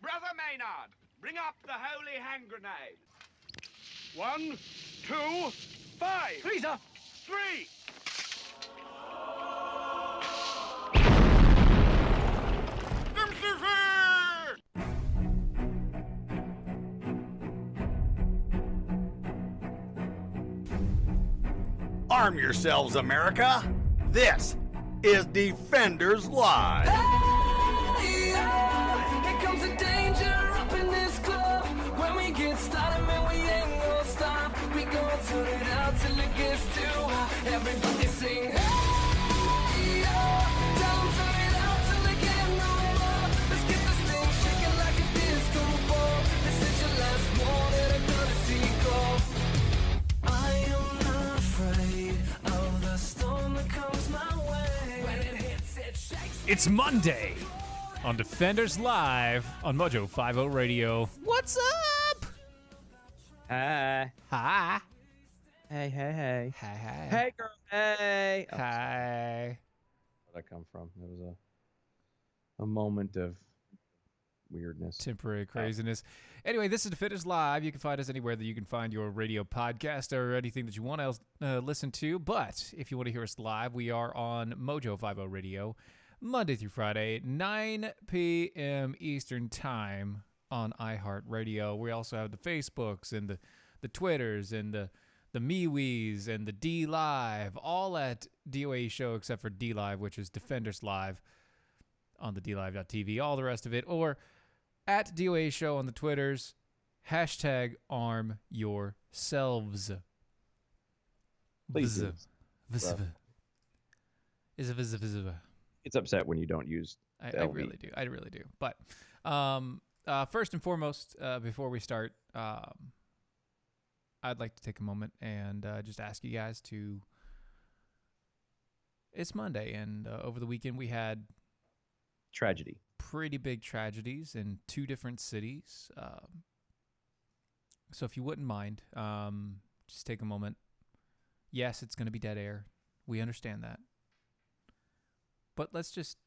Brother Maynard, bring up the holy hand grenade. 1, 2, 5. Please, sir. 3. Lucifer! Arm yourselves, America. This is Defenders Live. Hey, here comes the danger up in this club. When we get started, man, we ain't gonna stop. We gonna turn it out till it gets too hot. Everybody sing, hey, tell 'em turn it out till they get no more. Let's get this thing shaking like a disco ball. This is your last warning, I'm gonna see go. I am not afraid of the storm that comes my way. When it hits, it shakes. It's Monday on Defenders Live on Mojo 50 Radio. What's up? Hi. Hi. Hey, hey, hey. Hi. Hi. Hey, girl. Hey. Oh, Hi. where'd I come from? There was a moment of weirdness. Temporary craziness. Anyway, this is Defenders Live. You can find us anywhere that you can find your radio podcast or anything that you want to listen to. But if you want to hear us live, we are on Mojo 50 Radio Monday through Friday, 9 p.m. Eastern Time on iHeartRadio. We also have the Facebooks and the Twitters and the MeWe's and the D Live, all at DOA Show except for D Live, which is Defenders Live on the DLive.tv. All the rest of it, or at DOA Show on the Twitters, hashtag arm yourselves. Please do. It's upset when you don't use I LV. really do. I really do. But first and foremost, before we start, I'd like to take a moment and just ask you guys to. It's Monday, and over the weekend we had Tragedy. pretty big tragedies in two different cities. So if you wouldn't mind, just take a moment. Yes, it's going to be dead air. We understand that. But let's just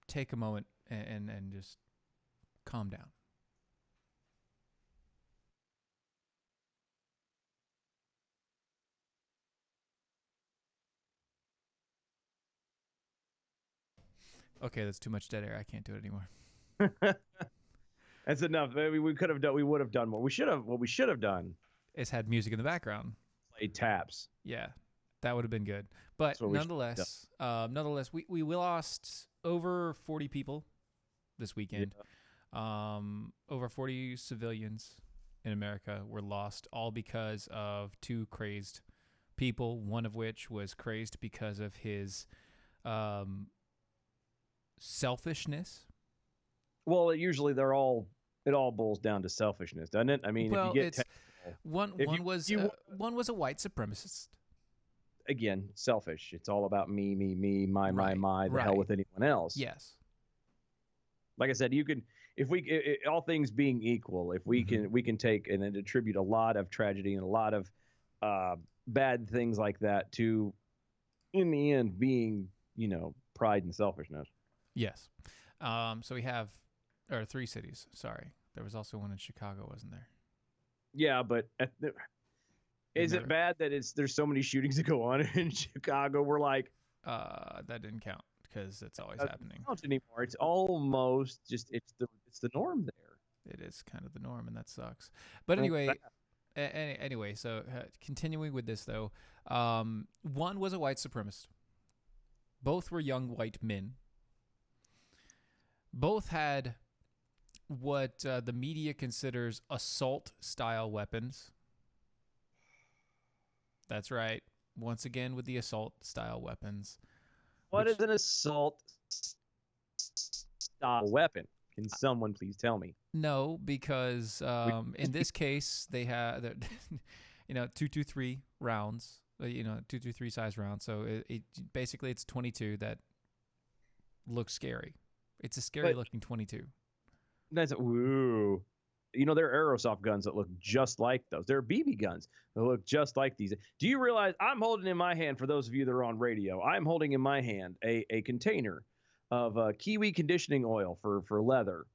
take a moment and just calm down. Okay, that's too much dead air. I can't do it anymore. That's enough. Maybe we could have done. We would have done more. We should have. What we should have done. It's had music in the background. Played taps. Yeah, that would have been good. But what we nonetheless, we lost over 40 people this weekend. Yeah. Over 40 civilians in America were lost, all because of two crazed people, one of which was crazed because of his selfishness. Well, usually it all boils down to selfishness, doesn't it? I mean, Well, if you get it's one was a white supremacist. again, selfish. It's all about me, my, Right, the hell right. with anyone else. Yes. Like I said, you can, if we, all things being equal, if we Mm-hmm. can take and attribute a lot of tragedy and a lot of bad things like that to, in the end, being, pride and selfishness. Yes. So we have, or three cities. Sorry, there was also one in Chicago, wasn't there? Yeah, but is Never- it bad that there's so many shootings that go on in Chicago? We're like, That didn't count because it's always happening. not anymore. It's almost just it's the norm there. It is kind of the norm, and that sucks. But anyway, anyway, so continuing with this though, one was a white supremacist. Both were young white men. Both had what the media considers assault-style weapons. That's right. Once again, with the assault-style weapons. What is an assault style weapon? Can someone please tell me? No, because in this case they have, 223 rounds. 223 size rounds. So it basically it's 22 that looks scary. It's a scary looking 22. That's ooh. There are airsoft guns that look just like those. There are BB guns that look just like these. Do you realize I'm holding in my hand, for those of you that are on radio, I'm holding in my hand a container of Kiwi conditioning oil for leather.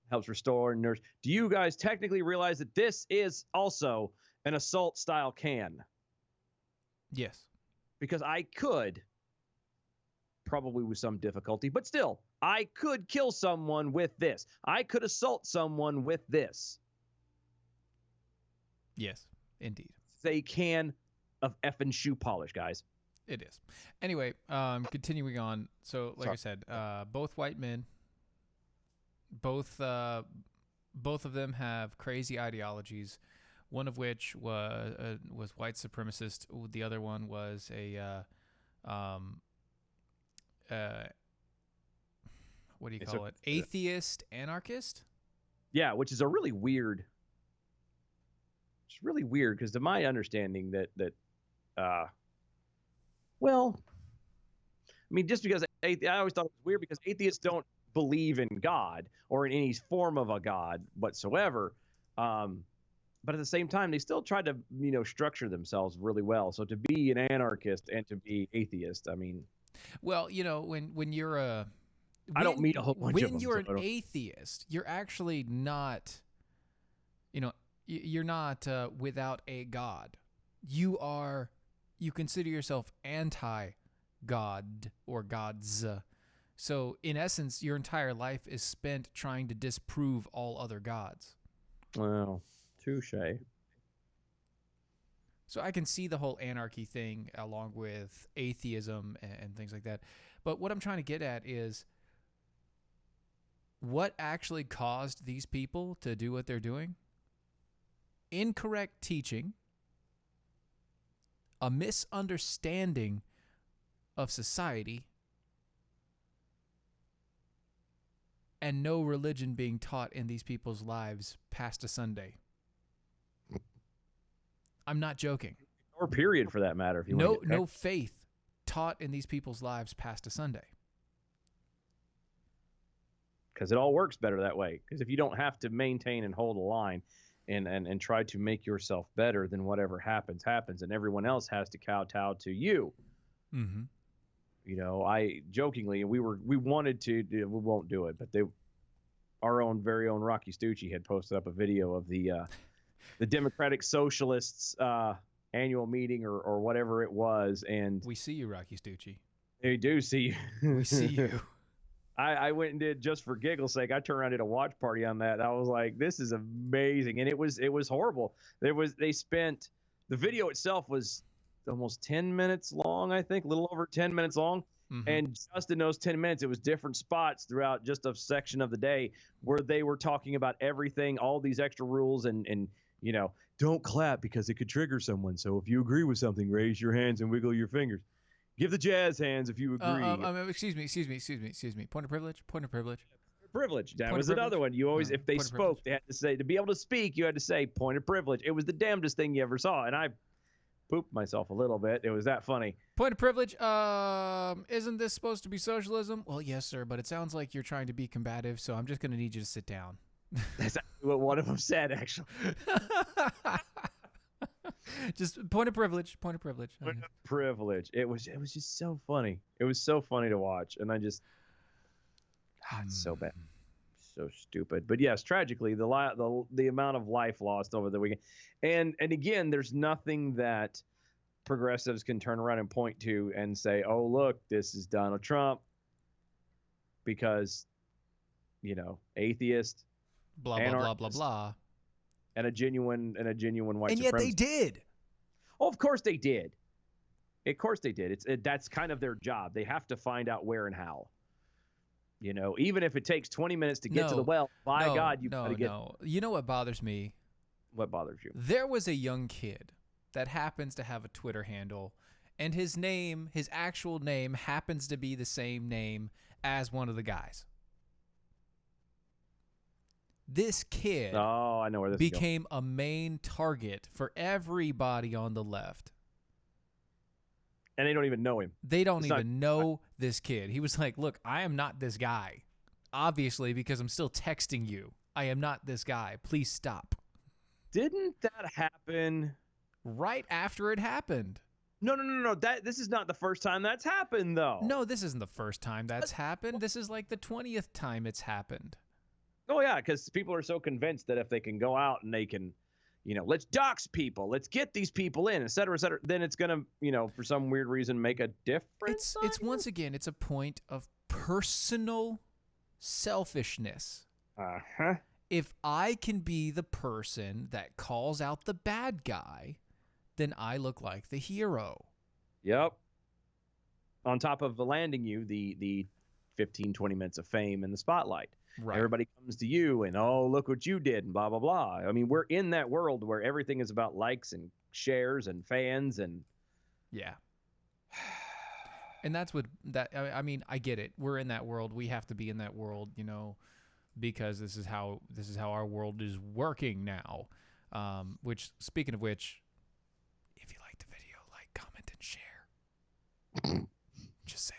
helps restore and nurse. Do you guys technically realize that this is also an assault style can? Yes. Because I could, probably with some difficulty, but still, I could kill someone with this. I could assault someone with this. Yes, indeed. It's a can of effing shoe polish, guys. It is. Anyway, continuing on. So, like I said, both white men, both of them have crazy ideologies. One of which was white supremacist. The other one was a what do you call it? Atheist anarchist? Yeah, which is a really weird. It's really weird because, to my understanding, well, I mean, just because I always thought it was weird because atheists don't believe in God or in any form of a God whatsoever. But at the same time, they still try to, structure themselves really well. So to be an anarchist and to be atheist, I mean, well, when you're I don't meet a whole bunch of them. When you're an atheist, you're actually not, you're not without a God. You consider yourself anti-God or gods. So in essence, your entire life is spent trying to disprove all other gods. Well, touche. So I can see the whole anarchy thing along with atheism and things like that. But what I'm trying to get at is what actually caused these people to do what they're doing? Incorrect teaching, a misunderstanding of society, and no religion being taught in these people's lives past a Sunday. I'm not joking. Or period, for that matter. If you want to no faith taught in these people's lives past a Sunday. Because it all works better that way. Because if you don't have to maintain and hold a line and try to make yourself better, then whatever happens, and everyone else has to kowtow to you. Mm-hmm. I jokingly, we wanted to, we won't do it, but our very own Rocky Stucci had posted up a video of the Democratic Socialists annual meeting or whatever it was, and we see you, Rocky Stucci. They do see you. We see you. I went and did, just for giggle's sake, I turned around and did a watch party on that. I was like, this is amazing. And it was horrible. The video itself was almost 10 minutes long, I think, a little over 10 minutes long. Mm-hmm. And just in those 10 minutes, it was different spots throughout just a section of the day where they were talking about everything, all these extra rules and don't clap because it could trigger someone. So if you agree with something, raise your hands and wiggle your fingers. Give the jazz hands if you agree. Excuse me. Point of privilege. Privilege. That was another one. You always, if they spoke, they had to say, to be able to speak, you had to say point of privilege. It was the damnedest thing you ever saw. And I pooped myself a little bit. It was that funny. Point of privilege. Isn't this supposed to be socialism? Well, yes, sir. But it sounds like you're trying to be combative. So I'm just going to need you to sit down. That's what one of them said, actually. Just point of privilege. Privilege. It was just so funny. It was so funny to watch, and I just, it's so bad, so stupid. But yes, tragically, the amount of life lost over the weekend, and again, there's nothing that progressives can turn around and point to and say, "Oh, look, this is Donald Trump," because, atheist, blah blah blah blah. And a genuine white supremacist. And yet they did. Oh, of course they did. Of course they did. That's kind of their job. They have to find out where and how. Even if it takes 20 minutes to get to the well, God, you got to get. No. You know what bothers me? What bothers you? There was a young kid that happens to have a Twitter handle, and his actual name happens to be the same name as one of the guys. This kid I know where this became a main target for everybody on the left. And they don't even know him. They don't even know this kid. He was like, look, I am not this guy. Obviously, because I'm still texting you. I am not this guy. Please stop. Didn't that happen? Right after it happened. No. This is not the first time that's happened, though. No, this isn't the first time that's happened. This is like the 20th time it's happened. Oh yeah, because people are so convinced that if they can go out and they can, let's dox people, let's get these people in, et cetera, then it's gonna, for some weird reason make a difference. It's once again, it's a point of personal selfishness. Uh-huh. If I can be the person that calls out the bad guy, then I look like the hero. Yep. On top of landing you the 15, 20 minutes of fame in the spotlight. Right. Everybody comes to you and, oh, look what you did and blah, blah, blah. I mean, we're in that world where everything is about likes and shares and fans and. Yeah. And that's what that, I mean, I get it. We're in that world. We have to be in that world, because this is how our world is working now. Which, speaking of which, if you like the video, like, comment, and share. Just saying.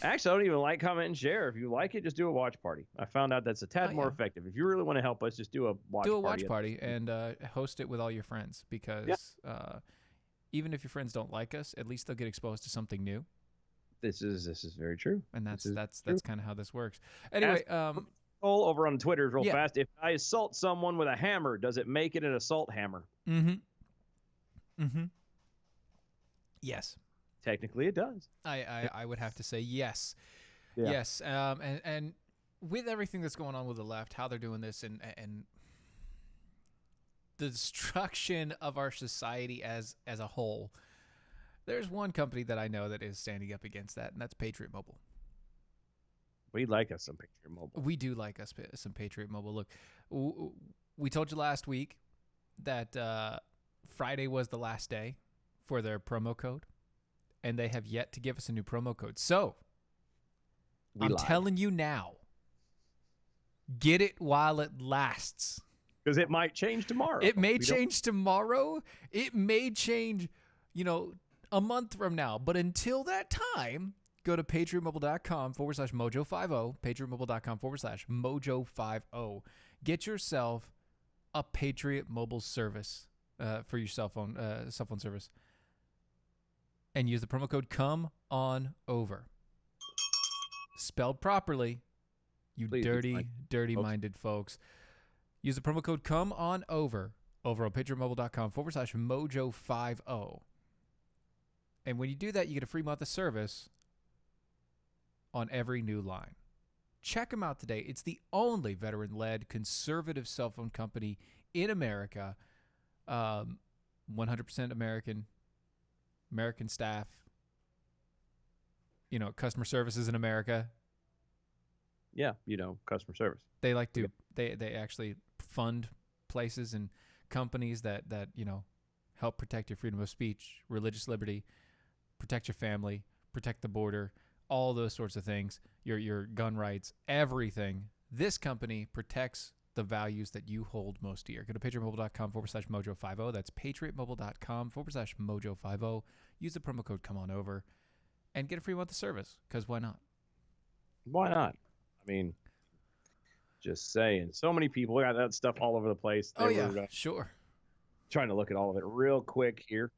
Actually, I don't even like, comment, and share. If you like it, just do a watch party. I found out that's a tad more effective. If you really want to help us, just do a watch party. Do a watch party and host it with all your friends because even if your friends don't like us, at least they'll get exposed to something new. This is very true. And that's kind of how this works. Anyway, over on Twitter real fast. If I assault someone with a hammer, does it make it an assault hammer? Yes. Technically, it does. I would have to say yes. Yeah. Yes. And with everything that's going on with the left, how they're doing this, and the destruction of our society as a whole, there's one company that I know that is standing up against that, and that's Patriot Mobile. We like us some Patriot Mobile. We do like us some Patriot Mobile. Look, we told you last week that Friday was the last day for their promo code, and they have yet to give us a new promo code. So, I'm telling you now, get it while it lasts. Because it might change tomorrow. It may change tomorrow. It may change, a month from now. But until that time, go to patriotmobile.com/mojo50, patriotmobile.com/mojo50. Get yourself a Patriot Mobile service for your cell phone service. And use the promo code Come On Over. Spelled properly, you Please, dirty-minded folks. Use the promo code Come On Over on patriotmobile.com/mojo50. And when you do that, you get a free month of service on every new line. Check them out today. It's the only veteran-led conservative cell phone company in America. 100% American staff, customer services in America. Yeah, customer service. They like to, they actually fund places and companies that help protect your freedom of speech, religious liberty, protect your family, protect the border, all those sorts of things, your gun rights, everything. This company protects the values that you hold most dear. Go to patriotmobile.com/mojo50. That's patriotmobile.com/mojo50. Use the promo code Come On Over and get a free month of service, because why not? Why not? I mean, just saying. So many people got that stuff all over the place. They were, sure. Trying to look at all of it real quick here.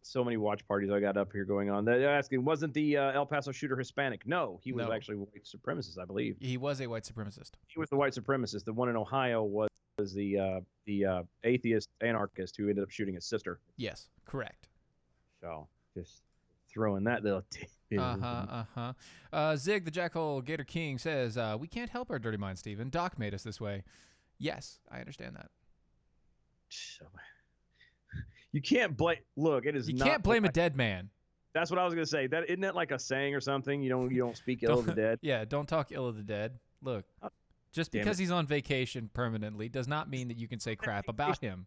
So many watch parties I got up here going on. They're asking, wasn't the El Paso shooter Hispanic? No, he was actually a white supremacist, I believe. He was a white supremacist. He was the white supremacist. The one in Ohio was the atheist anarchist who ended up shooting his sister. Yes, correct. So just throwing that little. Zig the Jackhole Gator King says, "We can't help our dirty minds, Steven. Doc made us this way." Yes, I understand that. You can't blame. Look, it is. You not can't blame a dead man. That's what I was gonna say. That isn't that like a saying or something? You don't speak ill of the dead. Yeah, don't talk ill of the dead. Look, just because he's on vacation permanently does not mean that you can say crap about him.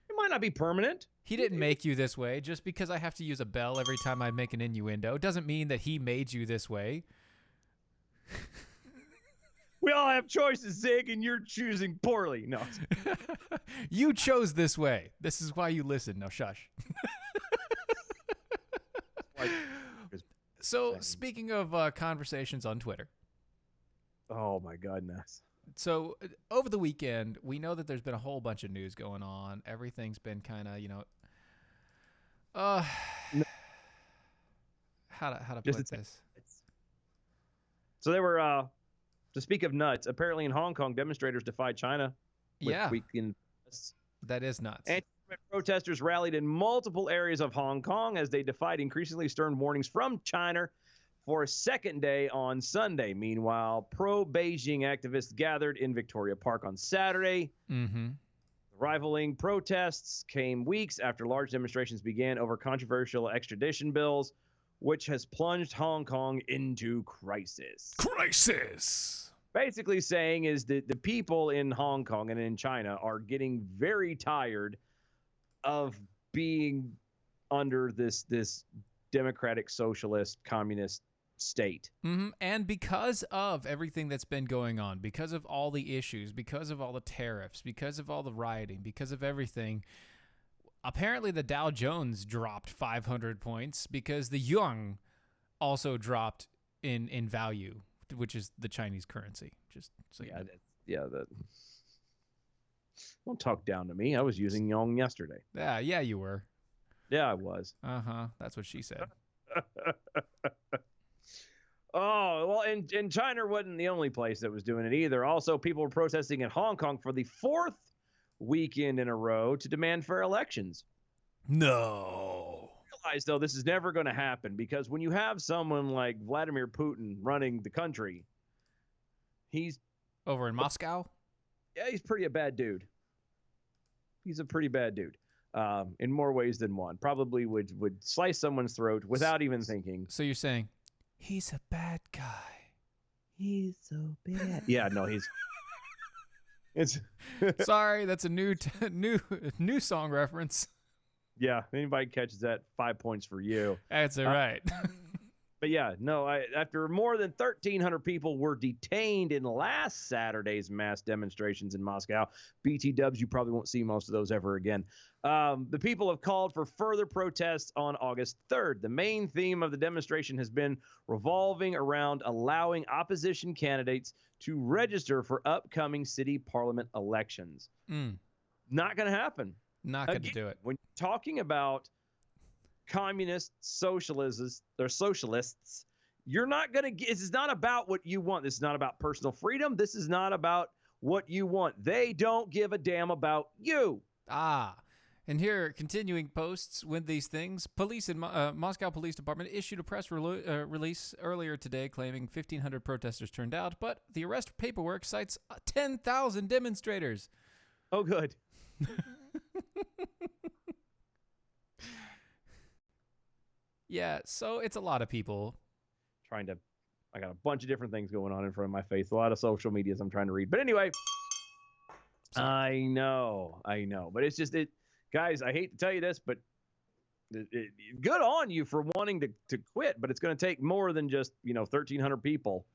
It might not be permanent. He didn't make you this way. Just because I have to use a bell every time I make an innuendo doesn't mean that he made you this way. We all have choices, Zig, and you're choosing poorly. No. You chose this way. This is why you listen. Now, shush. So, speaking of conversations on Twitter. Oh, my goodness. So, over the weekend, we know that there's been a whole bunch of news going on. Everything's been kind of, how to put this? So they were To speak of nuts, apparently in Hong Kong, demonstrators defied China. With Yeah. weekend That is nuts. Anti-government protesters rallied in multiple areas of Hong Kong as they defied increasingly stern warnings from China for a second day on Sunday. Meanwhile, pro-Beijing activists gathered in Victoria Park on Saturday. Mm-hmm. Rivaling protests came weeks after large demonstrations began over controversial extradition bills, which has plunged Hong Kong into crisis. Crisis. Basically saying is that the people in Hong Kong and in China are getting very tired of being under this democratic socialist communist state. Mm-hmm. And because of everything that's been going on, because of all the issues, because of all the tariffs, because of all the rioting, because of everything, apparently the Dow Jones dropped 500 points because the yuan also dropped in value, which is the Chinese currency. Just so you know. That. Don't talk down to me. I was using Yong yesterday. Yeah, you were. Yeah, I was. Uh-huh. That's what she said. Oh, well, and China wasn't the only place that was doing it either. Also, people were protesting in Hong Kong for the 4th weekend in a row to demand fair elections. No. Realize, though, this is never going to happen because when you have someone like Vladimir Putin running the country, he's Over in Moscow? he's pretty a bad dude. He's a pretty bad dude. In more ways than one. Probably would slice someone's throat without even thinking. So you're saying he's a bad guy. He's so bad. Yeah, no, it's Sorry, that's a new song reference. yeah. Anybody catches that, 5 points for you. That's all right. But yeah, no. After more than 1,300 people were detained in last Saturday's mass demonstrations in Moscow, BT Dubs, you probably won't see most of those ever again. The people have called for further protests on August 3rd. The main theme of the demonstration has been revolving around allowing opposition candidates to register for upcoming city parliament elections. Not going to happen. Not going to do it. When you're talking about communist socialists, you're not going to get, this is not about what you want. This is not about personal freedom. This is not about what you want. They don't give a damn about you. And here, continuing posts with these things, police in Moscow Police Department issued a press release earlier today claiming 1,500 protesters turned out, but the arrest paperwork cites 10,000 demonstrators. Oh, good. Yeah, so it's a lot of people. I got a bunch of different things going on in front of my face. A lot of social medias I'm trying to read. But anyway, I know. But it's just, guys, I hate to tell you this, but good on you for wanting to quit. But it's going to take more than just, 1,300 people.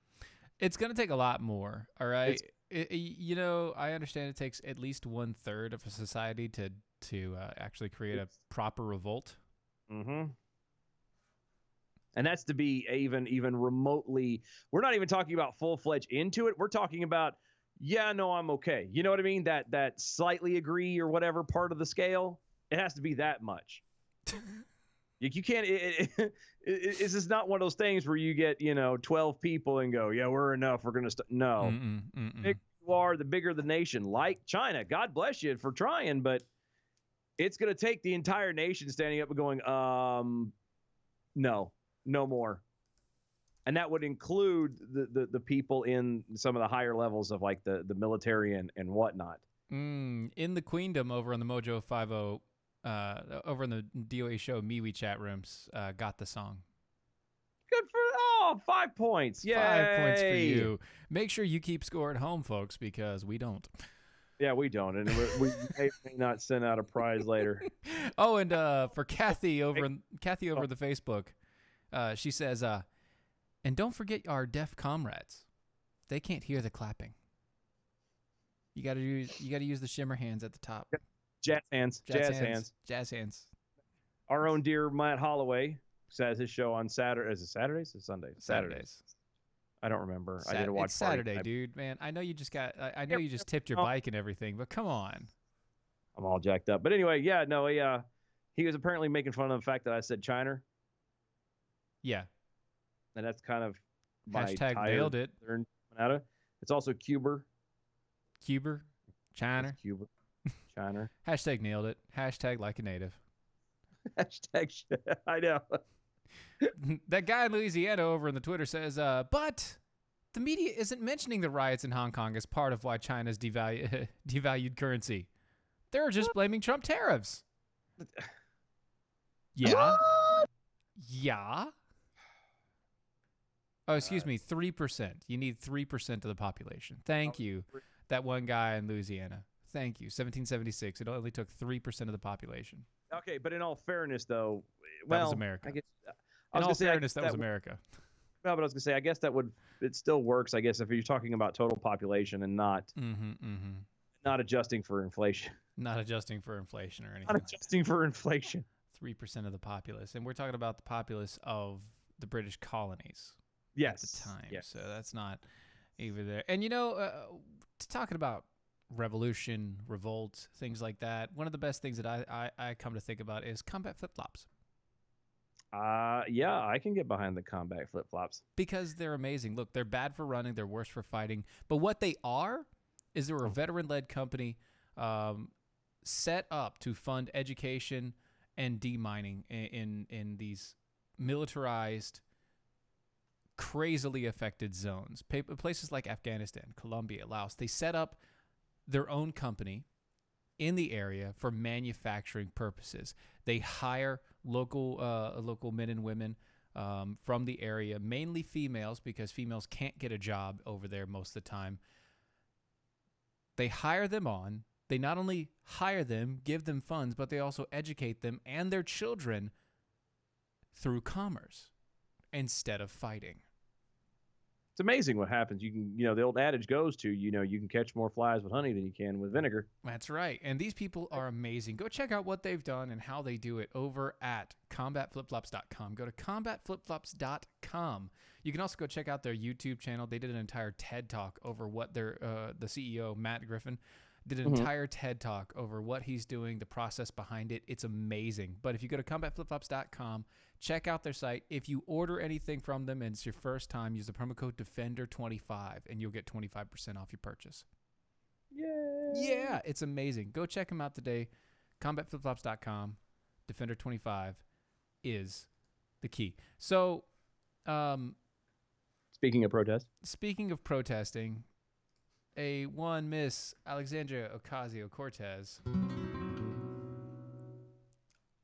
It's going to take a lot more, all right? I understand it takes at least 1/3 of a society to actually create a proper revolt. Mm-hmm. And that's to be even remotely. We're not even talking about full-fledged into it. We're talking about, yeah, no, I'm okay. You know what I mean? That slightly agree or whatever part of the scale. It has to be that much. You can't. It's just not one of those things where you get 12 people and go, yeah, we're enough. We're gonna no. The bigger you are, the bigger the nation. Like China, God bless you for trying, but it's gonna take the entire nation standing up and going, no more. And that would include the people in some of the higher levels of like the military and whatnot. In the Queendom over on the Mojo 50, over in the DOA show MeWe chat rooms, got the song. Good for 5 points. Yay. 5 points for you. Make sure you keep score at home, folks, because we don't. Yeah, we don't, and we may not send out a prize later. Oh, and for Kathy over the Facebook, she says, and don't forget our deaf comrades. They can't hear the clapping. You gotta use the shimmer hands at the top. Jazz hands. Our own dear Matt Holloway has his show on Saturday. Is it Saturdays or Sundays? Saturdays. I don't remember. I did a watch It's Saturday, dude. Man, I know you just tipped your bike and everything, but come on. I'm all jacked up. But anyway, yeah, no, he was apparently making fun of the fact that I said China. Yeah. And that's kind of my hashtag nailed it. It's also Cuber. Cuber, China. It's Cuber. China. Hashtag nailed it. Hashtag like a native. Hashtag. I know. That guy in Louisiana over in the Twitter says, but the media isn't mentioning the riots in Hong Kong as part of why China's devalued currency. They're just blaming Trump tariffs. Yeah. Yeah. Oh, excuse me, 3%. You need 3% of the population. Thank you. That one guy in Louisiana. Thank you. 1776. It only took 3% of the population. Okay, but in all fairness, though, That was America. I guess, In all fairness, that was America. No, but I was gonna say, I guess it still works. I guess if you're talking about total population and not adjusting for inflation. Not adjusting for inflation or anything. Not adjusting for inflation. 3% of the populace, and we're talking about the populace of the British colonies. Yes. At the time, Yes. so that's not even there. And talking about revolution, revolt, things like that. One of the best things that I come to think about is combat flip-flops. Yeah, I can get behind the combat flip-flops. Because they're amazing. Look, they're bad for running, they're worse for fighting. But what they are is they're a veteran-led company set up to fund education and demining in these militarized, crazily affected zones. Places like Afghanistan, Colombia, Laos, they set up their own company in the area for manufacturing purposes. They hire local men and women from the area, mainly females, because females can't get a job over there most of the time. They hire them on. They not only hire them, give them funds, but they also educate them and their children through commerce instead of fighting. It's amazing what happens. You can, the old adage goes to, you can catch more flies with honey than you can with vinegar. That's right. And these people are amazing. Go check out what they've done and how they do it over at combatflipflops.com. Go to combatflipflops.com. You can also go check out their YouTube channel. They did an entire TED Talk over what the CEO, Matt Griffin, did an entire TED Talk over what he's doing, the process behind it. It's amazing. But if you go to combatflipflops.com, check out their site. If you order anything from them and it's your first time, use the promo code DEFENDER25 and you'll get 25% off your purchase. Yay! Yeah, it's amazing. Go check them out today. Combatflipflops.com. Defender25 is the key. So, speaking of protest. Speaking of protesting, a one Miss Alexandria Ocasio-Cortez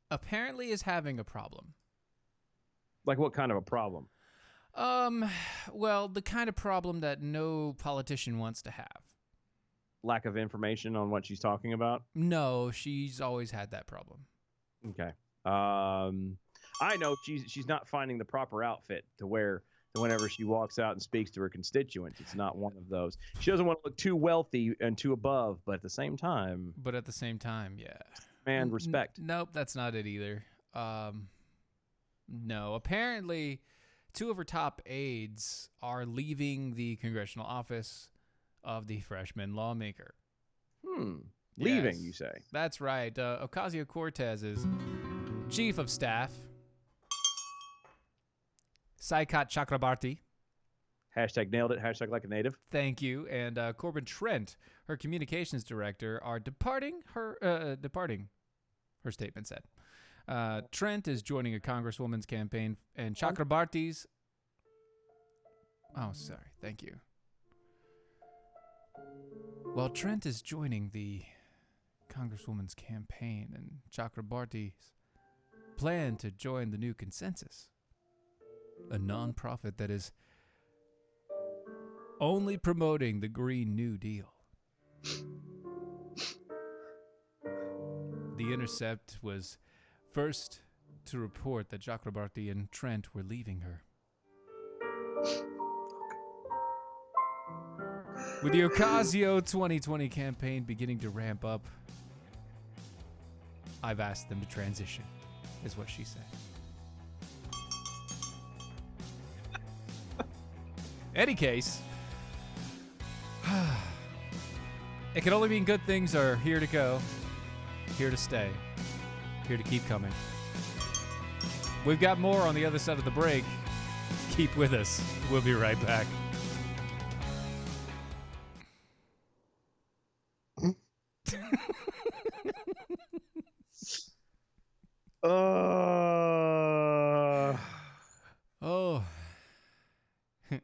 apparently is having a problem. Like what kind of a problem? Well, the kind of problem that no politician wants to have. Lack of information on what she's talking about? No, she's always had that problem. Okay. I know she's not finding the proper outfit to wear whenever she walks out and speaks to her constituents. It's not one of those. She doesn't want to look too wealthy and too above, but at the same time, Yeah. Man, respect. Nope, that's not it either. No, apparently 2 of her top aides are leaving the congressional office of the freshman lawmaker. Leaving, Yes. you say? That's right. Ocasio-Cortez's chief of staff, Saikat Chakrabarti. Hashtag nailed it. Hashtag like a native. Thank you. And Corbin Trent, her communications director, are departing. Her statement said. Trent is joining a congresswoman's campaign, and Chakrabarti's. Oh, sorry. Thank you. Well, Trent is joining the congresswoman's campaign, and Chakrabarti's plan to join the New Consensus, a nonprofit that is only promoting the Green New Deal. The Intercept was first to report that Chakrabarti and Trent were leaving her. With the Ocasio 2020 campaign beginning to ramp up, I've asked them to transition, is what she said. Any case, it can only mean good things are here to go, here to stay, here to keep coming. We've got more on the other side of the break. Keep with us. We'll be right back.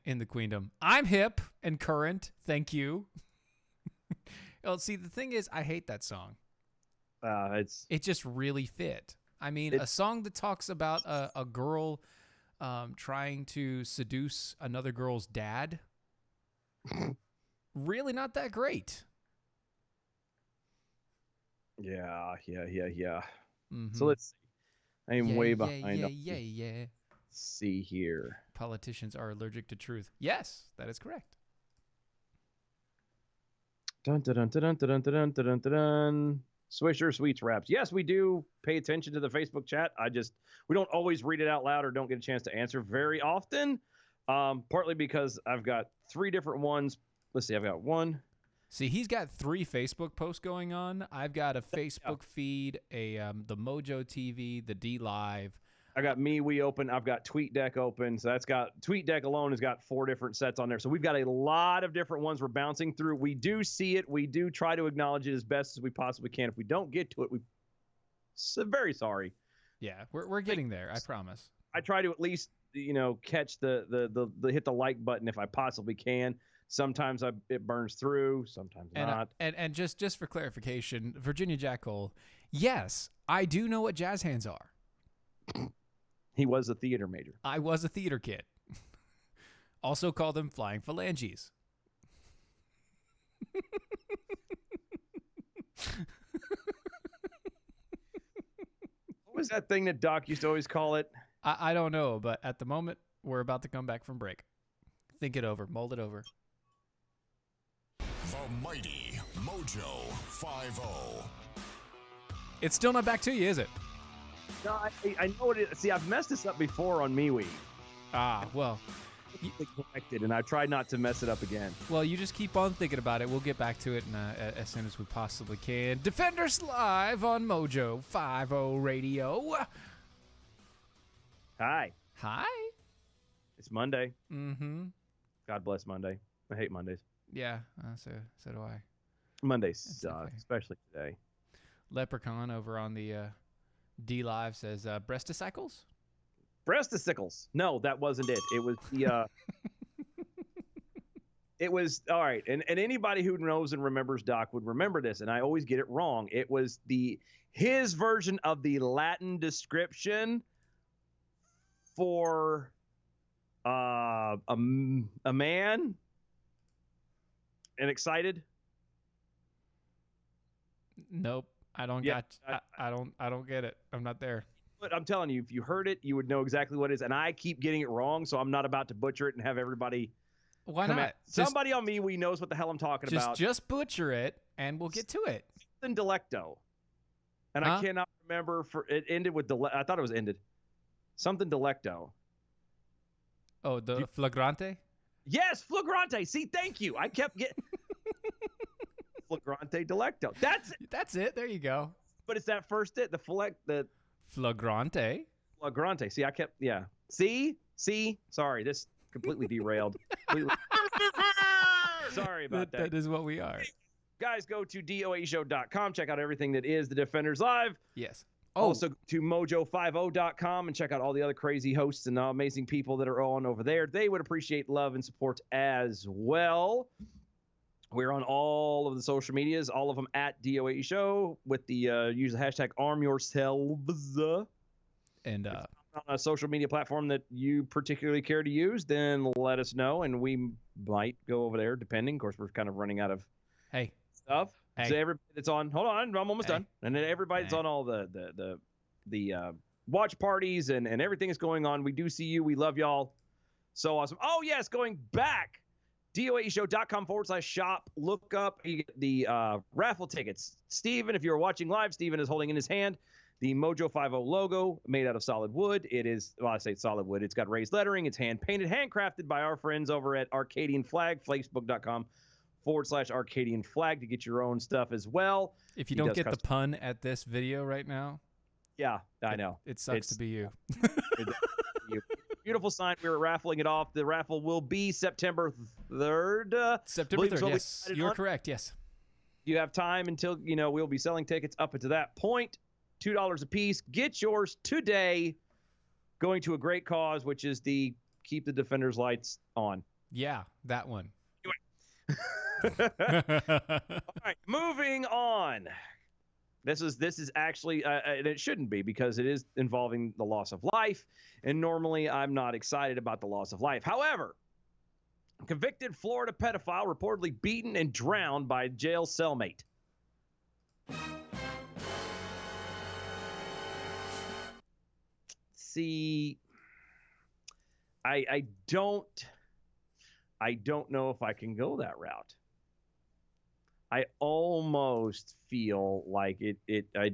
in the queendom. I'm hip and current. Thank you. Well, see, the thing is, I hate that song. It just really fit. I mean, a song that talks about a girl trying to seduce another girl's dad. Really not that great. Yeah. Mm-hmm. So let's see. I am way behind. Yeah. Let's see here. Politicians are allergic to truth. Yes, that is correct. Dun dun dun dun dun dun dun dun dun dun. Swisher Sweets Wraps. Yes, we do pay attention to the Facebook chat. We don't always read it out loud or don't get a chance to answer very often. Partly because I've got 3 different ones. Let's see, I've got one. See, he's got 3 Facebook posts going on. I've got a Facebook feed, the Mojo TV, the D Live. I got MeWe open. I've got TweetDeck open. So that's got TweetDeck alone has got 4 different sets on there. So we've got a lot of different ones we're bouncing through. We do see it. We do try to acknowledge it as best as we possibly can. If we don't get to it, we're very sorry. Yeah, we're getting there. I promise. I try to at least catch the hit the like button if I possibly can. Sometimes it burns through. Sometimes not. And just for clarification, Virginia Jackal, yes, I do know what jazz hands are. He was a theater major. I was a theater kid. Also call them flying phalanges. What was that thing that Doc used to always call it? I don't know, but at the moment, we're about to come back from break. Think it over. Mold it over. The mighty Mojo 50. It's still not back to you, is it? No, I know it is. See, I've messed this up before on MeWe. Well. Connected, and I tried not to mess it up again. Well, you just keep on thinking about it. We'll get back to it as soon as we possibly can. Defenders Live on Mojo 50 Radio. Hi. It's Monday. Mm-hmm. God bless Monday. I hate Mondays. Yeah, so do I. Mondays suck, especially today. Leprechaun over on the D Live says breasticles? Breasticles. No, that wasn't it. It was the it was all right. And anybody who knows and remembers Doc would remember this, and I always get it wrong. It was his version of the Latin description for a man and excited. Nope. I don't get it. I'm not there. But I'm telling you, if you heard it, you would know exactly what it is. And I keep getting it wrong, so I'm not about to butcher it and have everybody. Why not? Somebody on MeWe knows what the hell I'm talking about. Just butcher it, and we'll get to it. Something delecto. And I cannot remember it ended with I thought it was ended. Something delecto. Oh, the flagrante? Yes, flagrante. See, thank you. I kept getting flagrante delecto. That's it. There you go. But it's that first it, the flagrante. Flagrante. See, I kept See? Sorry, this completely derailed. Sorry about that. That is what we are. Guys, go to doashow.com. Check out everything that is the Defenders Live. Yes. Also to mojo50.com and check out all the other crazy hosts and amazing people that are on over there. They would appreciate love and support as well. We're on all of the social medias, all of them at DOAE Show with the use the hashtag #ArmYourselves. And on a social media platform that you particularly care to use, then let us know, and we might go over there, depending. Of course, we're kind of running out of stuff. So everybody that's on, hold on, I'm almost done. And then everybody that's on all the watch parties and everything that's going on, we do see you. We love y'all. So awesome. Oh, yes, going back. DOAEshow.com/shop. Look up the raffle tickets. Steven, if you're watching live, Steven is holding in his hand the Mojo 50 logo made out of solid wood. It is, well, I say it's solid wood. It's got raised lettering. It's hand-painted, handcrafted by our friends over at Arcadian Flag, Facebook.com/Arcadian Flag to get your own stuff as well. If you don't get the pun at this video right now. Yeah, I know. It sucks to be you. Beautiful sign. We were raffling it off. The raffle will be September 3rd. September 3rd, yes. You're correct, yes. You have time until, we'll be selling tickets up until that point. $2 a piece. Get yours today. Going to a great cause, which is the Keep the Defenders Lights On. Yeah, that one. All right, moving on. This is actually, and it shouldn't be because it is involving the loss of life. And normally I'm not excited about the loss of life. However, a convicted Florida pedophile reportedly beaten and drowned by a jail cellmate. See, I don't know if I can go that route. I almost feel like I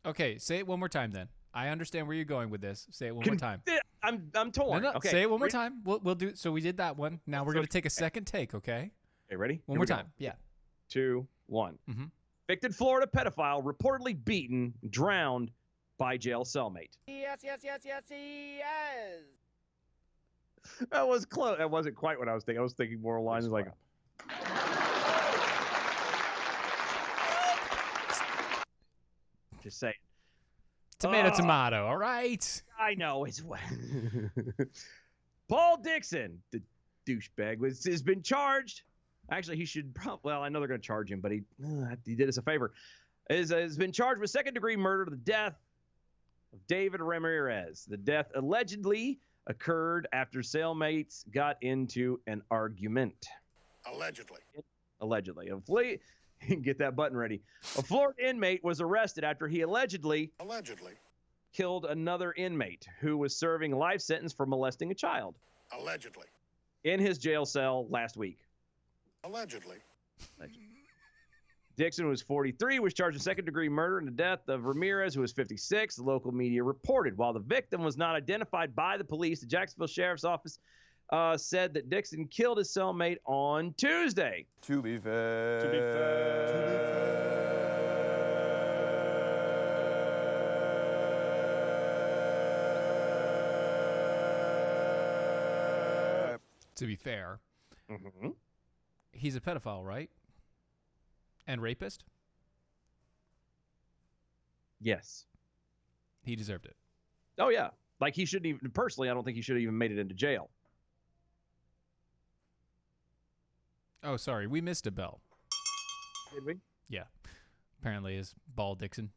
Okay, say it one more time then. I understand where you're going with this. Say it one more time. I'm torn. No, Okay, say it one more time. We'll do. So we did that one. Now we're gonna take a second take. Okay. Okay, ready? One Here more we go. time. Yeah. 2, 1. Mhm. Convicted Florida pedophile reportedly beaten, drowned by jail cellmate. Yes. That was close. That wasn't quite what I was thinking. I was thinking more along lines like. Just saying. Tomato. All right. I know it's Paul Dixon, the douchebag, has been charged. Actually, he should. Well, I know they're going to charge him, but he did us a favor. Has been charged with second-degree murder to the death of David Ramirez. The death allegedly occurred after cellmates got into an argument. Allegedly. Get that button ready. A Florida inmate was arrested after he allegedly killed another inmate who was serving a life sentence for molesting a child. In his jail cell last week. Allegedly. Dixon was 43, was charged with second-degree murder in the death of Ramirez, who was 56, the local media reported. While the victim was not identified by the police, the Jacksonville Sheriff's Office said that Dixon killed his cellmate on Tuesday. To be fair. To be fair, Mm-hmm. he's a pedophile, right? And rapist. Yes. He deserved it. Oh, yeah. Like he shouldn't even, personally, I don't think he should have even made it into jail. Oh, sorry. We missed a bell. Did we? Yeah. Apparently is Ball Dixon.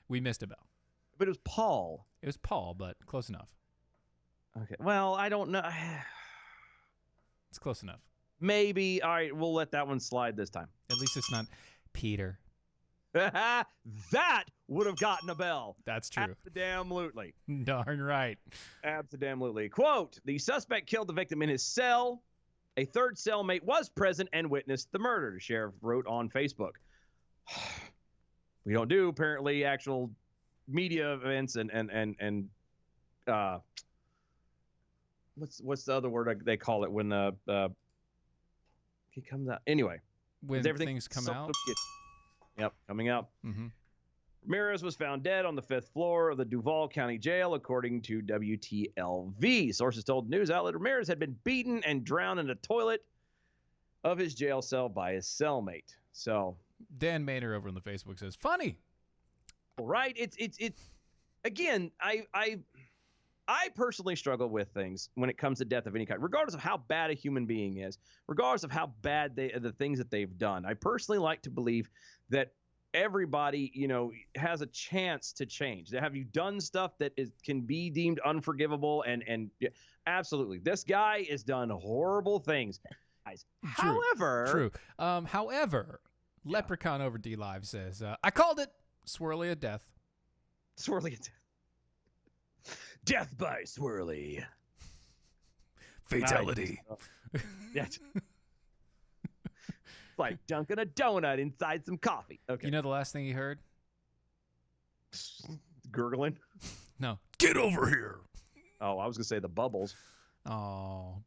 We missed a bell. But it was Paul. It was Paul, but close enough. Okay. Well, I don't know. It's close enough. Maybe. All right. We'll let that one slide this time. At least it's not Peter. That would have gotten a bell. That's true. Abso-damn-lutely. Darn right. Abso-damn-lutely. Quote, the suspect killed the victim in his cell. A third cellmate was present and witnessed the murder, the sheriff wrote on Facebook. We don't do, apparently, actual media events and what's the other word they call it when he comes out? Anyway. When everything things come out. Yep, coming out. Mm-hmm. Ramirez was found dead on the 5th floor of the Duval County Jail, according to WTLV. Sources told news outlet Ramirez had been beaten and drowned in the toilet of his jail cell by his cellmate. So Dan Maynard over on the Facebook says, funny. Right? It's again, I personally struggle with things when it comes to death of any kind, regardless of how bad a human being is, regardless of how bad the things that they've done. I personally like to believe that everybody, has a chance to change. Have you done stuff that can be deemed unforgivable? And absolutely, this guy has done horrible things. Guys, however, Leprechaun over D Live says, I called it Swirly of Death. Swirly of Death. Death by Swirly. Fatality. Nice. It's like dunking a donut inside some coffee. Okay. You know the last thing he heard? Gurgling? No. Get over here. Oh, I was going to say the bubbles. Oh.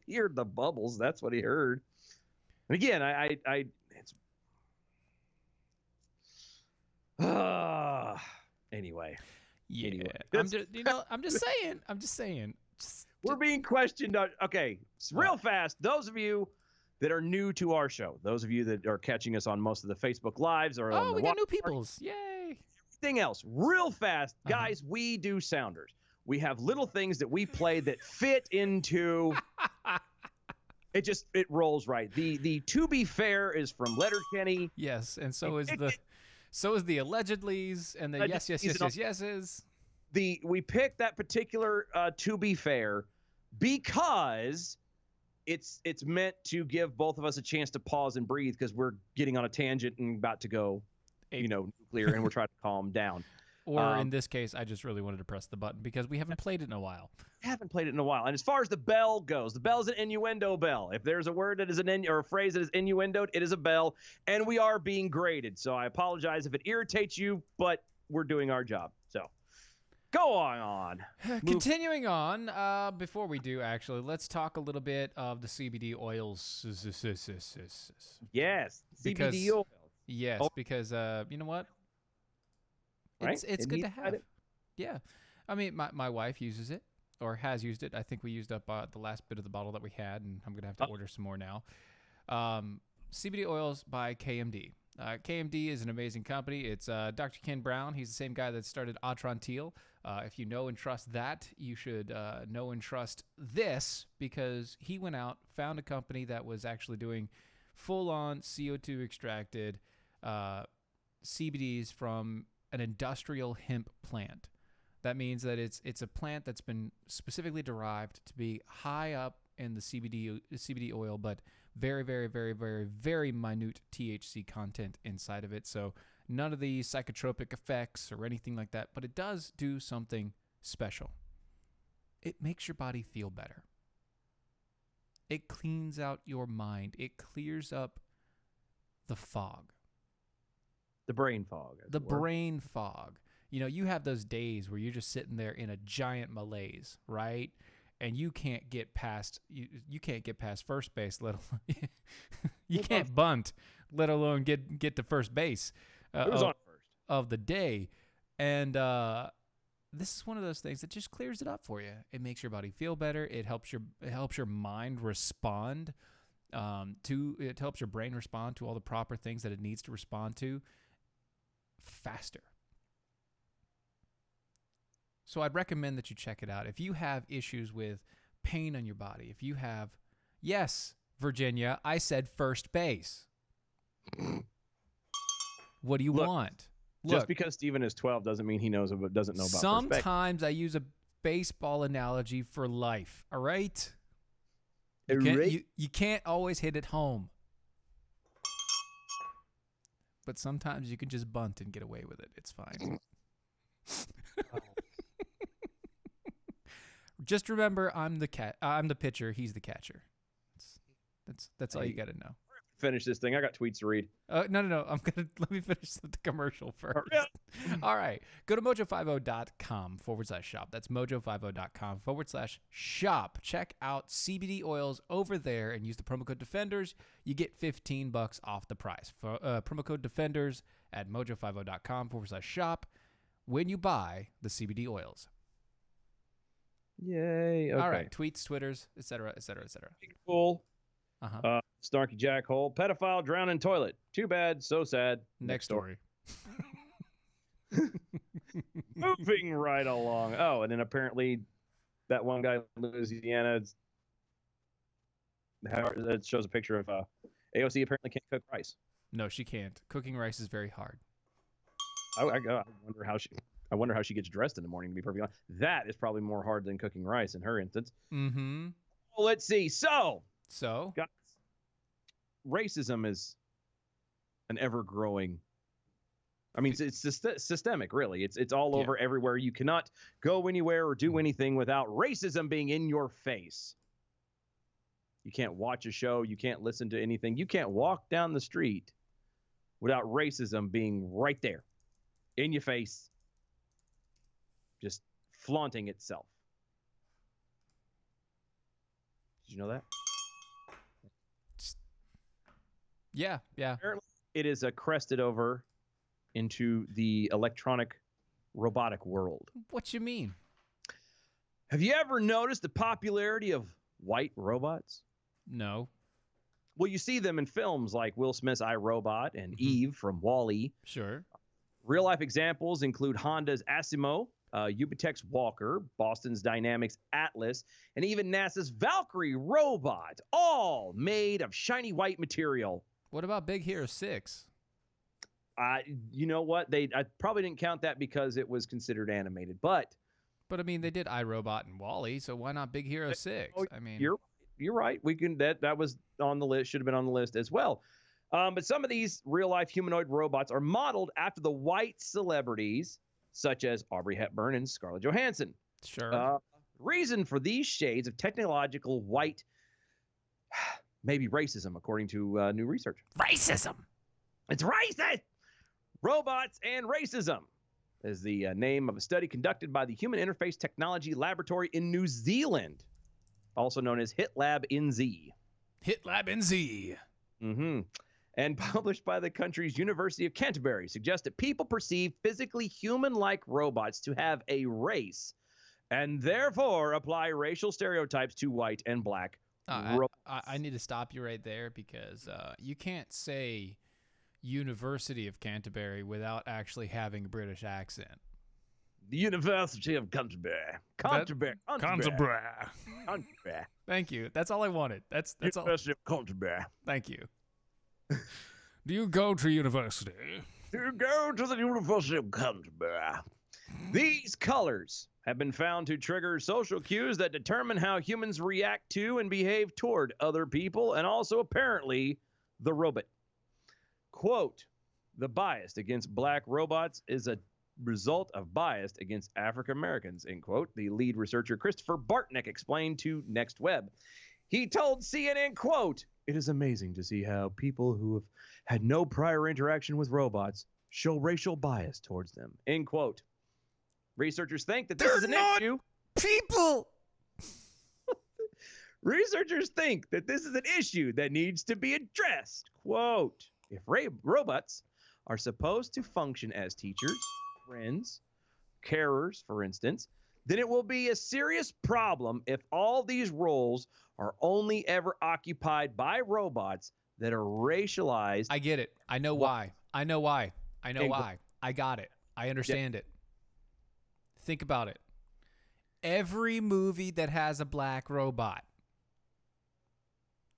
He heard the bubbles. That's what he heard. And again, anyway. Yeah. Anyway. I'm just saying. We're being questioned. Okay, real fast. Those of you that are new to our show, those of you that are catching us on most of the Facebook Lives or we got new peoples. Yay. anything else, real fast, guys, we do sounders. We have little things that we play that fit into. It rolls right. The To Be Fair is from Letterkenny. Yes, and so is the allegedlys and the yeses. We picked that particular To Be Fair because it's meant to give both of us a chance to pause and breathe because we're getting on a tangent and about to go, nuclear, and we're trying to calm down. Or in this case, I just really wanted to press the button because we haven't played it in a while. Haven't played it in a while. And as far as the bell goes, the bell is an innuendo bell. If there's a word that is or a phrase that is innuendoed, it is a bell, and we are being graded. So I apologize if it irritates you, but we're doing our job. So go on. Continuing on, before we do, actually, let's talk a little bit of the CBD oils. Yes, Because- CBD oil. Yes, because you know what? Right? It's It good needs to to have have. it. Yeah. I mean, my wife uses it or has used it. I think we used up the last bit of the bottle that we had, and I'm going to have to order some more now. CBD oils by KMD. KMD is an amazing company. It's Dr. Ken Brown. He's the same guy that started Atrantil. If you know and trust that, you should know and trust this because he went out, found a company that was actually doing full-on CO2 extracted CBDs from an industrial hemp plant. That means that it's a plant that's been specifically derived to be high up in the CBD oil, but very, very, very, very, very minute THC content inside of it. So none of the psychotropic effects or anything like that, but it does do something special. It makes your body feel better. It cleans out your mind. It clears up the fog. The brain fog. as The it were. brain fog. You have those days where you're just sitting there in a giant malaise, right? And you can't get past you can't get past first base, let alone you can't bunt, let alone get to first base Who's on first? of the day. And this is one of those things that just clears it up for you. It makes your body feel better. It helps your mind respond it helps your brain respond to all the proper things that it needs to respond to faster. So I'd recommend that you check it out. If you have issues with pain on your body, if you have, yes, Virginia, I said first base. What do you Look, want? Just because Steven is 12 doesn't mean he doesn't know about first base. Sometimes I use a baseball analogy for life, all right? Right? You can't always hit it home. But sometimes you can just bunt and get away with it. It's fine. Just remember, I'm the pitcher. He's the catcher. That's all you got to know. Finish this thing. I got tweets to read. No. Let me finish the commercial first. All right. Go to mojo50.com/shop. That's mojo50.com/shop. Check out CBD oils over there and use the promo code Defenders. You get $15 off the price. For promo code Defenders at mojo50.com/shop when you buy the CBD oils. Yay. Okay. All right. Tweets, Twitters, etc., etc., etc. Cool. Uh-huh. Snarky jackhole. Pedophile drowned in toilet. Too bad. So sad. Next story. Moving right along. Oh, and then apparently that one guy in Louisiana, that shows a picture of AOC apparently can't cook rice. No, she can't. Cooking rice is very hard. I wonder how she gets dressed in the morning, to be perfectly honest. That is probably more hard than cooking rice in her instance. Mm-hmm. Well, let's see. So, So? racism is an ever-growing. I mean, it's systemic, really. It's all over everywhere. You cannot go anywhere or do anything without racism being in your face. You can't watch a show. You can't listen to anything. You can't walk down the street without racism being right there in your face, just flaunting itself. Did you know that? Yeah. Apparently, it is crested over into the electronic robotic world. What you mean? Have you ever noticed the popularity of white robots? No. Well, you see them in films like Will Smith's I, Robot and Mm-hmm. Eve from WALL-E. Sure. Real-life examples include Honda's Asimo, Ubitech's Walker, Boston's Dynamics Atlas, and even NASA's Valkyrie robot, all made of shiny white material. What about Big Hero 6? You know what? I probably didn't count that because it was considered animated, but I mean, they did iRobot and Wall-E, so why not Big Hero 6? I mean, you're right. We can that was on the list, should have been on the list as well. But some of these real-life humanoid robots are modeled after the white celebrities, such as Audrey Hepburn and Scarlett Johansson. sure. Reason for these shades of technological white, maybe racism, according to new research. Racism. It's racist! Robots and Racism is the name of a study conducted by the Human Interface Technology Laboratory in New Zealand, also known as HitLab NZ. HitLab NZ. Mm-hmm. And published by the country's University of Canterbury, suggests that people perceive physically human-like robots to have a race, and therefore apply racial stereotypes to white and black robots. I need to stop you right there because you can't say University of Canterbury without actually having a British accent. The University of Canterbury. Canterbury. Thank you. That's all I wanted. That's all. University of Canterbury. Thank you. Do you go to university? To go to the University of Canterbury. These colors have been found to trigger social cues that determine how humans react to and behave toward other people, and also apparently the robot. Quote, the bias against black robots is a result of bias against African Americans, end quote, the lead researcher Christopher Bartnick explained to Next Web. He told CNN, quote, it is amazing to see how people who have had no prior interaction with robots show racial bias towards them, end quote. Researchers think that this is an issue. People! Researchers think that this is an issue that needs to be addressed. Quote, if robots are supposed to function as teachers, friends, carers, for instance, then it will be a serious problem if all these roles are only ever occupied by robots that are racialized. I get it. I know why. I know why. I know why. I got it. I understand it. Think about it. Every movie that has a black robot,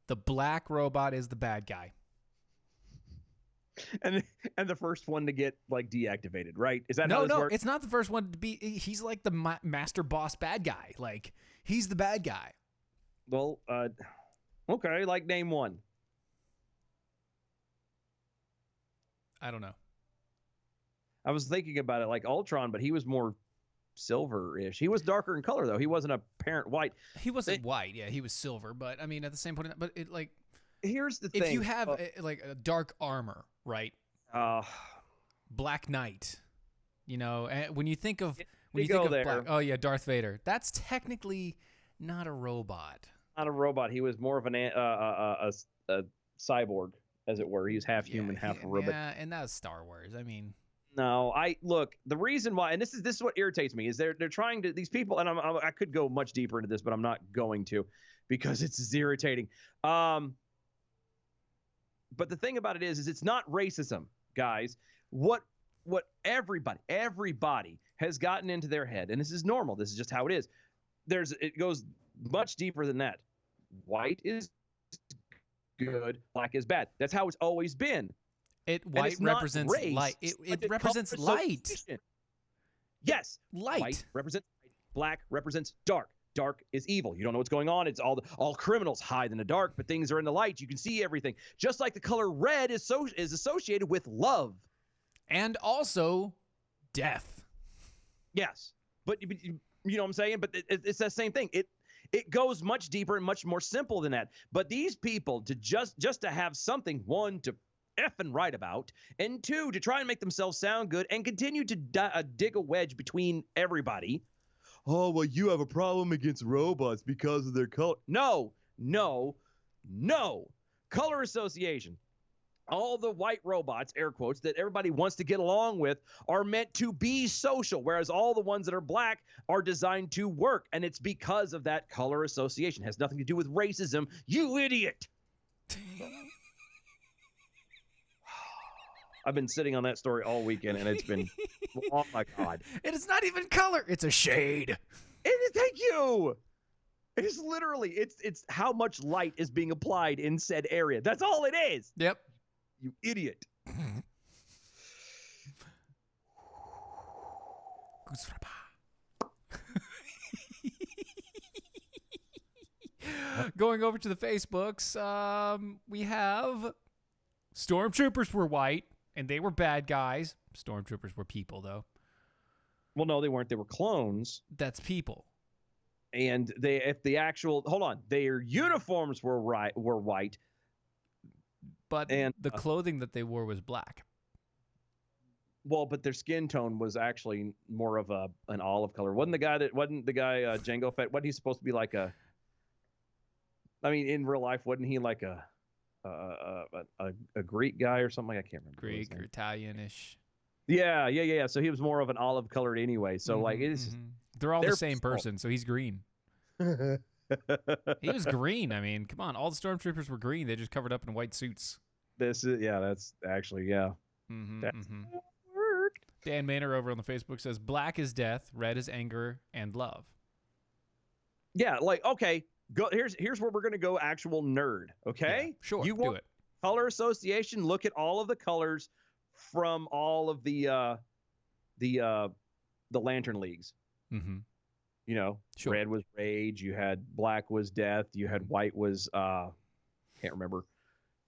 the black robot is the bad guy. And the first one to get like deactivated, right? Is that no? how this No, works? it's not the first one to be. He's like the master boss bad guy. Like he's the bad guy. Well, okay. Like name one. I don't know. I was thinking about it like Ultron, but he was more silver-ish. He was darker in color though. He wasn't a apparent white. He wasn't white. Yeah, he was silver. But I mean, at the same point, but it like. Here's the thing. If you have like a dark armor, right? Black Knight. You know, and when you think of Black, oh yeah, Darth Vader. That's technically not a robot. Not a robot. He was more of a cyborg, as it were. He was half human, half a robot. Yeah, and that's Star Wars. I mean, no, look. The reason why, and this is what irritates me, is they're trying to, these people, and I could go much deeper into this, but I'm not going to, because it's irritating. But the thing about it is it's not racism, guys. What everybody has gotten into their head, and this is normal. This is just how it is. It goes much deeper than that. White is good, black is bad. That's how it's always been. White represents light. It represents light. Yes, light. White represents light. Black represents dark. Dark is evil. You don't know what's going on. It's all criminals hide in the dark, but things are in the light. You can see everything. Just like the color red is associated with love. And also death. Yes. But you know what I'm saying? But it's that same thing. It goes much deeper and much more simple than that. But these people, to just to have something, one, to effing write about, and two, to try and make themselves sound good and continue to dig a wedge between everybody. Oh, well, you have a problem against robots because of their color. No. Color association. All the white robots, air quotes, that everybody wants to get along with are meant to be social, whereas all the ones that are black are designed to work. And it's because of that color association. It has nothing to do with racism, you idiot. I've been sitting on that story all weekend, and it's been, oh my God. It is not even color. It's a shade. Thank you. It is literally, it's how much light is being applied in said area. That's all it is. Yep. You idiot. Going over to the Facebooks, we have stormtroopers were white, and they were bad guys. Stormtroopers were people, though. Well, no, they weren't. They were clones. That's people. And their uniforms were white. But the clothing that they wore was black. Well, but their skin tone was actually more of an olive color. Wasn't the guy Jango Fett? Wasn't he supposed to be like a? I mean, in real life, wasn't he like a Greek guy or something? I can't remember. Greek or Italian-ish. Yeah. So he was more of an olive colored anyway. So like it's. They're all the same person, so he's green. He was green. I mean, come on. All the stormtroopers were green. They just covered up in white suits. That's actually, worked. Dan Maynard over on the Facebook says, black is death, red is anger and love. Yeah, like, okay, go. Here's where we're going to go actual nerd, okay? Yeah, sure, you do want it. Color association, look at all of the colors from all of the Lantern Leagues. Mm-hmm. You know, Sure. Red was rage. You had black was death. You had white was can't remember.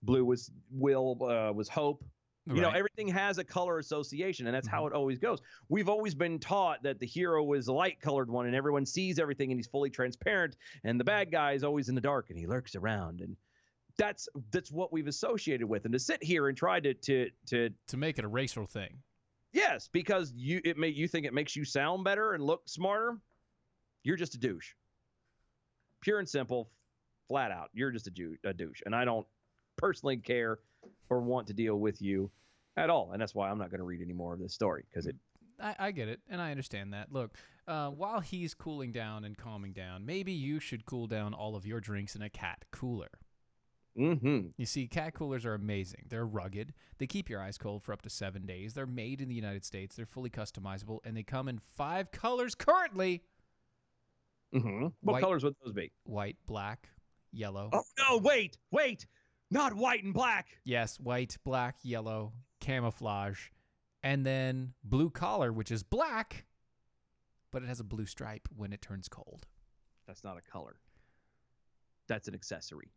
Blue was will, was hope. You know, Right. everything has a color association, and that's how it always goes. We've always been taught that the hero is a light-colored one, and everyone sees everything, and he's fully transparent, and the bad guy is always in the dark, and he lurks around, and that's what we've associated with. And to sit here and try to make it a racial thing. Yes, because you think it makes you sound better and look smarter. You're just a douche. Pure and simple, flat out. You're just a douche. And I don't personally care or want to deal with you at all. And that's why I'm not going to read any more of this story, because it. I get it, and I understand that. Look, while he's cooling down and calming down, maybe you should cool down all of your drinks in a cat cooler. Mm-hmm. You see, cat coolers are amazing. They're rugged. They keep your ice cold for up to 7 days. They're made in the United States. They're fully customizable, and they come in 5 colors currently. Mm-hmm. What White- colors would those be? White, black, yellow. Oh, no, wait. Not white and black. Yes, white, black, yellow, camouflage, and then blue collar, which is black, but it has a blue stripe when it turns cold. That's not a color. That's an accessory.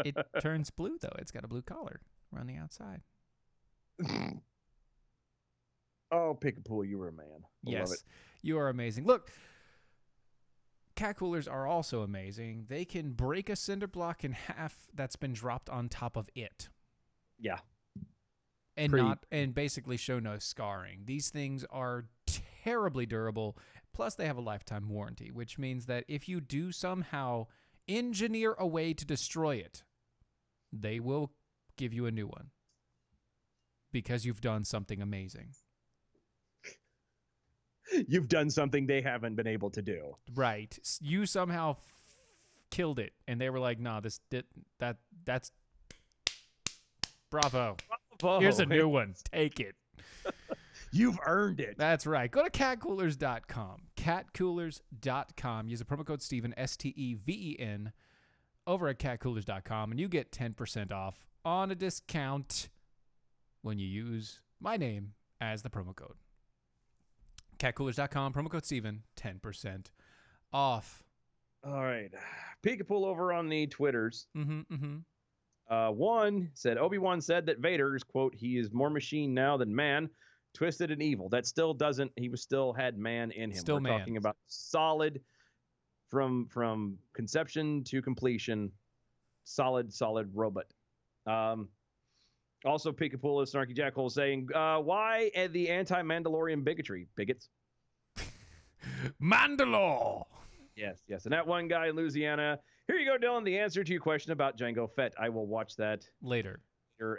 It turns blue, though. It's got a blue collar around the outside. Oh, Pick-a-Pool, you were a man. I love Yes, it. you are amazing. Look, cat coolers are also amazing. They can break a cinder block in half that's been dropped on top of it. Yeah. And Pretty- and basically show no scarring. These things are terribly durable. Plus, they have a lifetime warranty, which means that if you do somehow engineer a way to destroy it, they will give you a new one because you've done something amazing. You've done something they haven't been able to do. Right. You somehow killed it, and they were like, "No, that's bravo. Here's a new one. Take it." You've earned it. That's right. Go to catcoolers.com. Catcoolers.com. Use the promo code Steven, STEVEN, over at catcoolers.com, and you get 10% off on a discount when you use my name as the promo code. Catcoolers.com, promo code Steven, 10% off. All right. Peek-a-Pool over on the Twitters. Mm-hmm. One said, Obi-Wan said that Vader is, quote, he is more machine now than man, twisted and evil. That still doesn't, he was still had man in him. Still We're man. talking about solid from conception to completion, solid robot. Also, Peek-a-Pool is Snarky Jackhole saying, why the anti-Mandalorian bigotry? Bigots. Mandalore. Yes. And that one guy in Louisiana. Here you go, Dylan. The answer to your question about Jango Fett. I will watch that Later.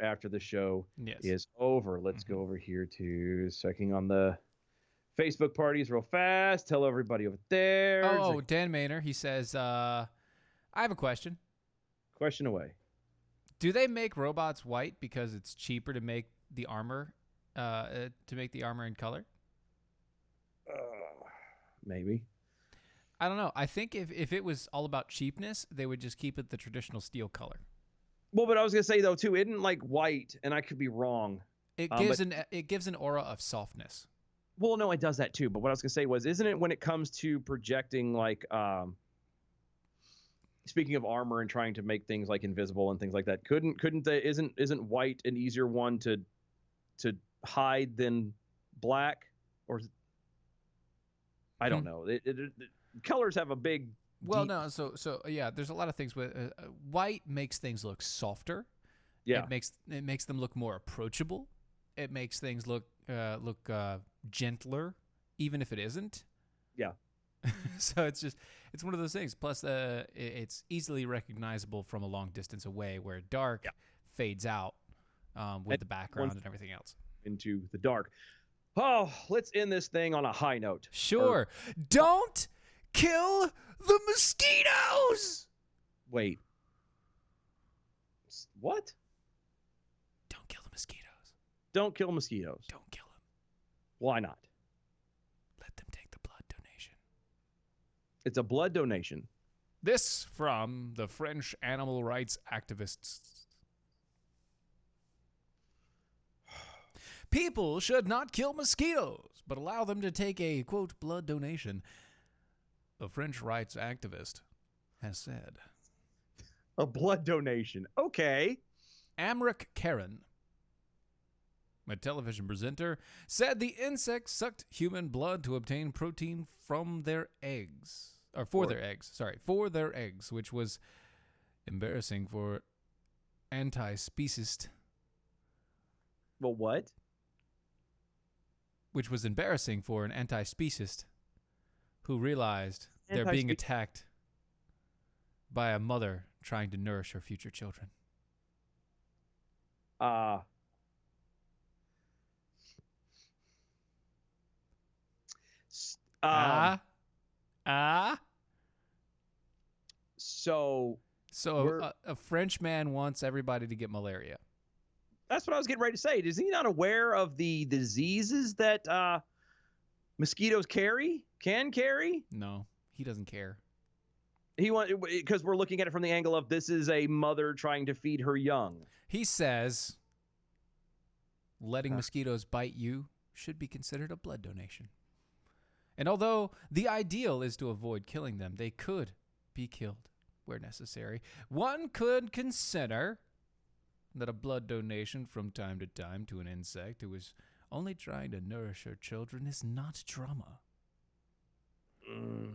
after the show Yes. is over. Let's go over here to checking on the Facebook parties real fast. Tell everybody over there. Dan Maynard, he says, I have a question. Question away. Do they make robots white because it's cheaper to make the armor, in color? Maybe. I don't know. I think if it was all about cheapness, they would just keep it the traditional steel color. Well, but I was gonna say though too, isn't like white, and I could be wrong. It gives an aura of softness. Well, no, it does that too. But what I was gonna say was, isn't it when it comes to projecting like, speaking of armor and trying to make things like invisible and things like that, isn't white an easier one to hide than black? Or I don't know. Colors have a big. Well, no. So yeah, there's a lot of things with white makes things look softer. Yeah. It makes them look more approachable. It makes things look gentler, even if it isn't. Yeah. So it's one of those things. Plus, it's easily recognizable from a long distance away, where dark fades out with the background and everything else. Into the dark. Oh, let's end this thing on a high note. Sure. Don't kill the mosquitoes. Wait. What? Don't kill the mosquitoes. Don't kill mosquitoes. Don't kill them. Why not? Let them take the blood donation. It's a blood donation. This from the French animal rights activists. People should not kill mosquitoes, but allow them to take a, quote, blood donation, a French rights activist has said. A blood donation. Okay. Amrik Karen, a television presenter, said the insects sucked human blood to obtain protein from their eggs. Or for their eggs, which was embarrassing for anti-speciest. Well, what? Which was embarrassing for an anti-speciest who realized they're being attacked by a mother trying to nourish her future children. So a French man wants everybody to get malaria. That's what I was getting ready to say. Is he not aware of the diseases that mosquitoes can carry? No, he doesn't care. Because we're looking at it from the angle of this is a mother trying to feed her young. He says letting mosquitoes bite you should be considered a blood donation. And although the ideal is to avoid killing them, they could be killed where necessary. One could consider that a blood donation from time to time to an insect who is only trying to nourish her children is not trauma.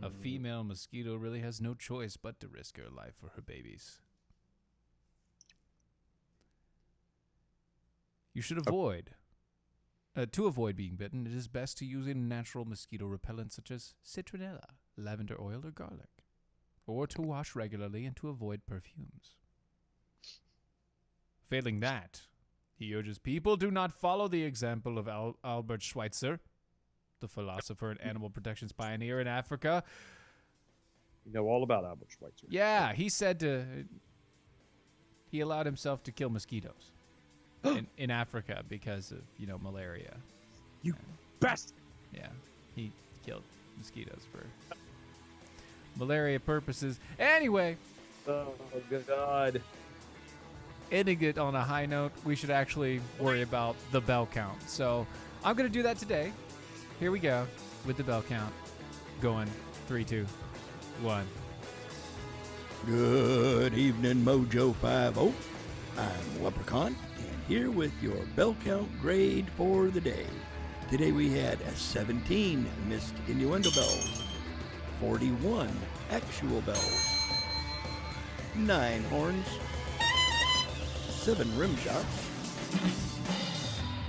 A female mosquito really has no choice but to risk her life for her babies. You should avoid. To avoid being bitten, it is best to use a natural mosquito repellent such as citronella, lavender oil, or garlic, or to wash regularly and to avoid perfumes. Failing that, he urges people do not follow the example of Albert Schweitzer, the philosopher and animal protections pioneer in Africa. You know all about Albert Schweitzer. Yeah, he said he allowed himself to kill mosquitoes in Africa because of, malaria. You bastard! Yeah, he killed mosquitoes for malaria purposes. Anyway. Oh, God. Ending it on a high note, we should actually worry about the bell count. So I'm going to do that today. Here we go with the bell count. Going 3, 2, 1. Good evening, Mojo 50. I'm Leprechaun, and here with your bell count grade for the day. Today we had 17 missed innuendo bells, 41 actual bells, 9 horns, 7 rim shots,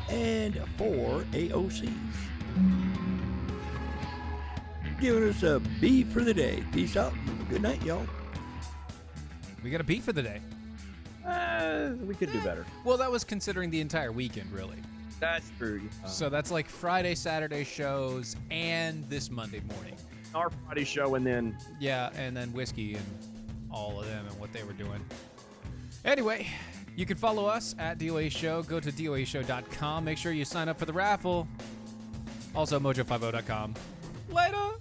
and 4 AOCs. Giving us a B for the day. Peace out. Good night, y'all. We got a B for the day. We could do better. Well, that was considering the entire weekend, really. That's true. So that's like Friday, Saturday shows, and this Monday morning. Our Friday show, and then... Yeah, and then Whiskey and all of them and what they were doing. Anyway, You can follow us at DOA Show. Go to DOAShow.com. Make sure you sign up for the raffle. Also, mojo50.com. Later!